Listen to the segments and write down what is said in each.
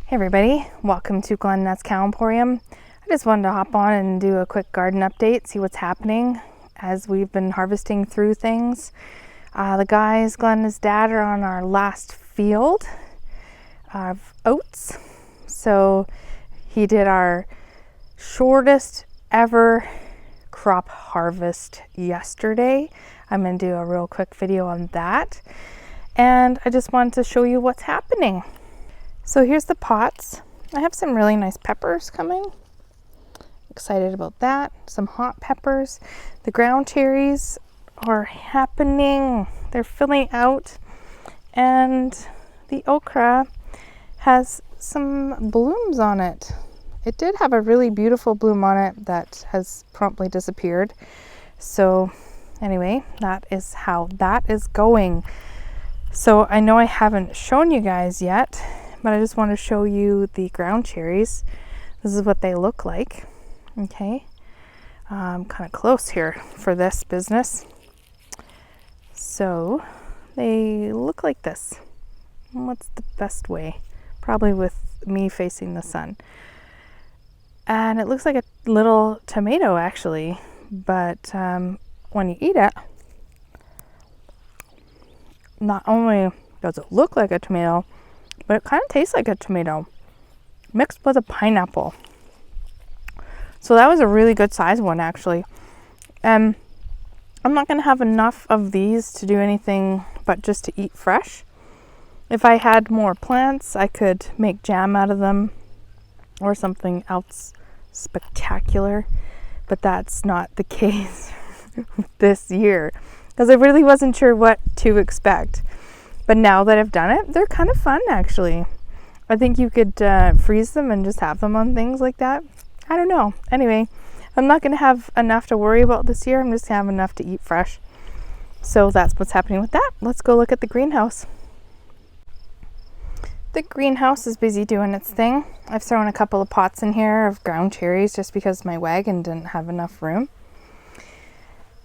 Hey everybody, welcome to Nette's Cow Emporium. I just wanted to hop on and do a quick garden update, see what's happening as we've been harvesting through things. The guys, Glenn and his dad, are on our last field of oats. So he did our shortest ever crop harvest yesterday. I'm going to do a real quick video on that. And I just wanted to show you what's happening. So here's the pots. I have some really nice peppers coming. Excited about that. Some hot peppers. The ground cherries are happening. They're filling out. And the okra has some blooms on it. It did have a really beautiful bloom on it that has promptly disappeared. So anyway, that is how that is going. So I know I haven't shown you guys yet, but I just want to show you the ground cherries. This is what they look like. Okay, I'm kind of close here for this business. So they look like this. What's the best way? Probably with me facing the sun. And it looks like a little tomato actually, but when you eat it, not only does it look like a tomato, but it kind of tastes like a tomato mixed with a pineapple. So that was a really good size one actually. I'm not going to have enough of these to do anything but just to eat fresh. If I had more plants, I could make jam out of them or something else spectacular, but that's not the case this year because I really wasn't sure what to expect. But now that I've done it, they're kind of fun actually. I think you could freeze them and just have them on things like that. I don't know. Anyway, I'm not going to have enough to worry about this year. I'm just going to have enough to eat fresh. So that's what's happening with that. Let's go look at the greenhouse. The greenhouse is busy doing its thing. I've thrown a couple of pots in here of ground cherries just because my wagon didn't have enough room.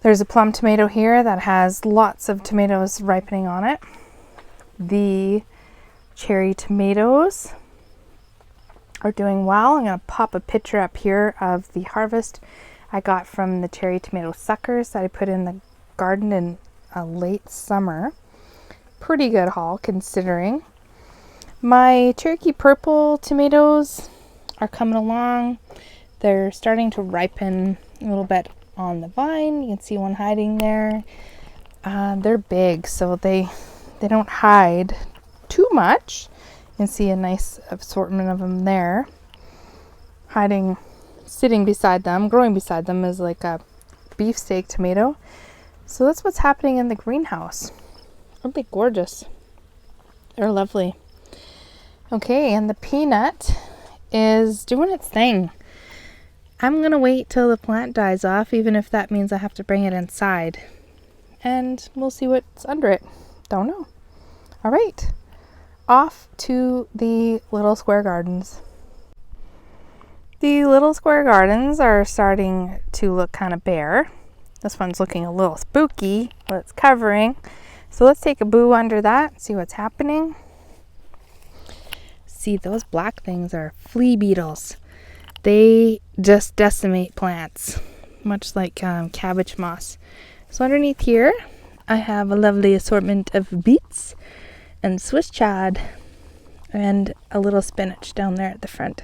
There's a plum tomato here that has lots of tomatoes ripening on it. The cherry tomatoes are doing well. I'm going to pop a picture up here of the harvest I got from the cherry tomato suckers that I put in the garden in late summer. Pretty good haul considering. My Cherokee purple tomatoes are coming along. They're starting to ripen a little bit on the vine. You can see one hiding there. They're big, so they don't hide too much. You can see a nice assortment of them there. Hiding, sitting beside them, growing beside them is like a beefsteak tomato. So that's what's happening in the greenhouse. Aren't they gorgeous? They're lovely. Okay, and the peanut is doing its thing. I'm gonna wait till the plant dies off, even if that means I have to bring it inside. And we'll see what's under it. Don't know. All right, off to the little square gardens. The little square gardens are starting to look kind of bare. This one's looking a little spooky, but it's covering. So let's take a boo under that, see what's happening. See, those black things are flea beetles. They just decimate plants, much like cabbage moss. So underneath here, I have a lovely assortment of beets and Swiss chard and a little spinach down there at the front.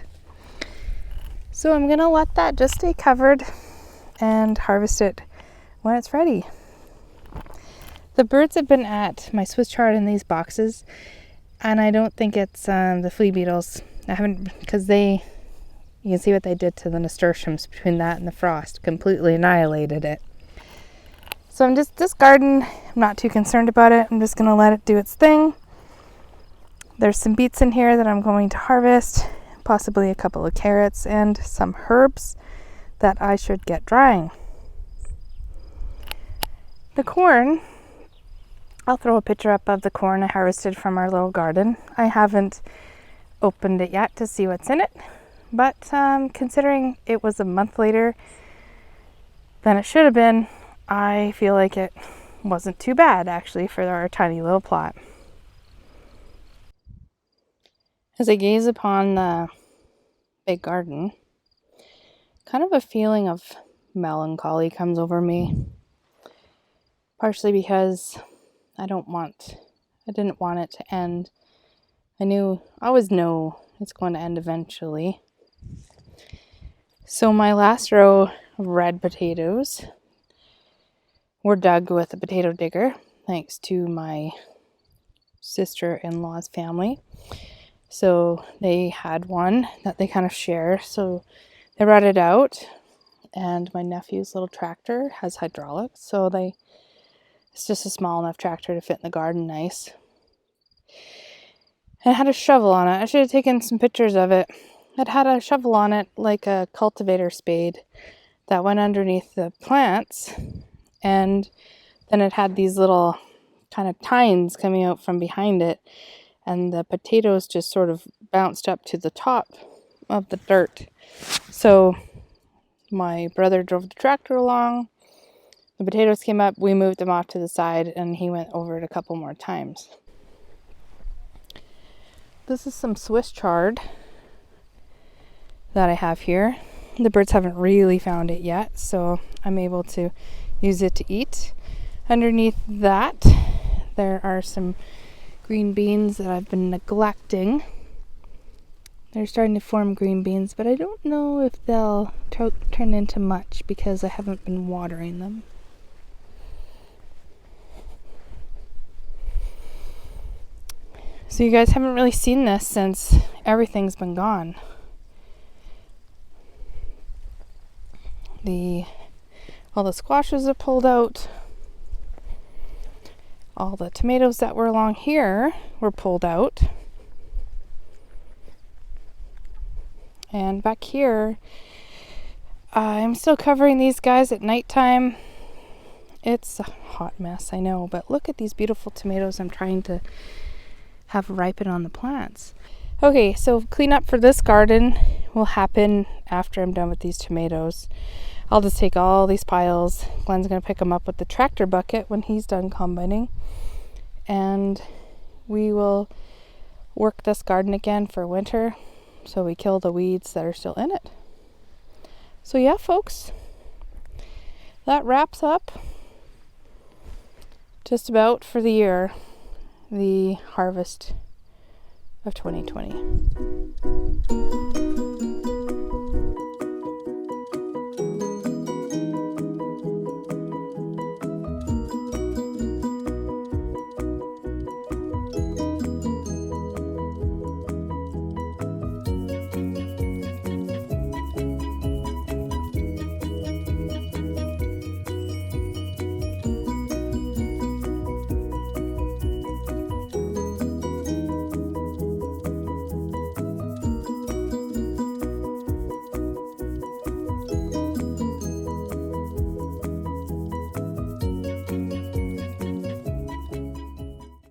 So I'm gonna let that just stay covered and harvest it when it's ready. The birds have been at my Swiss chard in these boxes, and I don't think it's the flea beetles. I haven't, because you can see what they did to the nasturtiums between that and the frost. Completely annihilated it. So this garden, I'm not too concerned about it. I'm just going to let it do its thing. There's some beets in here that I'm going to harvest, possibly a couple of carrots and some herbs that I should get drying. The corn, I'll throw a picture up of the corn I harvested from our little garden. I haven't opened it yet to see what's in it, but considering it was a month later than it should have been, I feel like it wasn't too bad actually for our tiny little plot. As I gaze upon the big garden, kind of a feeling of melancholy comes over me. Partially because I didn't want it to end. I always know it's going to end eventually. So my last row of red potatoes were dug with a potato digger, thanks to my sister-in-law's family. So they had one that they kind of share. So they brought it out, and my nephew's little tractor has hydraulics. So it's just a small enough tractor to fit in the garden nice. And it had a shovel on it. I should have taken some pictures of it. It had a shovel on it like a cultivator spade that went underneath the plants. And then it had these little kind of tines coming out from behind it. And the potatoes just sort of bounced up to the top of the dirt. So my brother drove the tractor along. The potatoes came up. We moved them off to the side, and he went over it a couple more times. This is some Swiss chard that I have here. The birds haven't really found it yet, so I'm able to use it to eat. Underneath that, there are some green beans that I've been neglecting. They're starting to form green beans, but I don't know if they'll turn into much because I haven't been watering them. So you guys haven't really seen this since everything's been gone. All the squashes are pulled out. All the tomatoes that were along here were pulled out. And back here, I'm still covering these guys at nighttime. It's a hot mess, I know, but look at these beautiful tomatoes I'm trying to have ripen on the plants. Okay, so cleanup for this garden will happen after I'm done with these tomatoes. I'll just take all these piles. Glenn's going to pick them up with the tractor bucket when he's done combining. And we will work this garden again for winter so we kill the weeds that are still in it. So yeah, folks, that wraps up just about for the year, the harvest of 2020.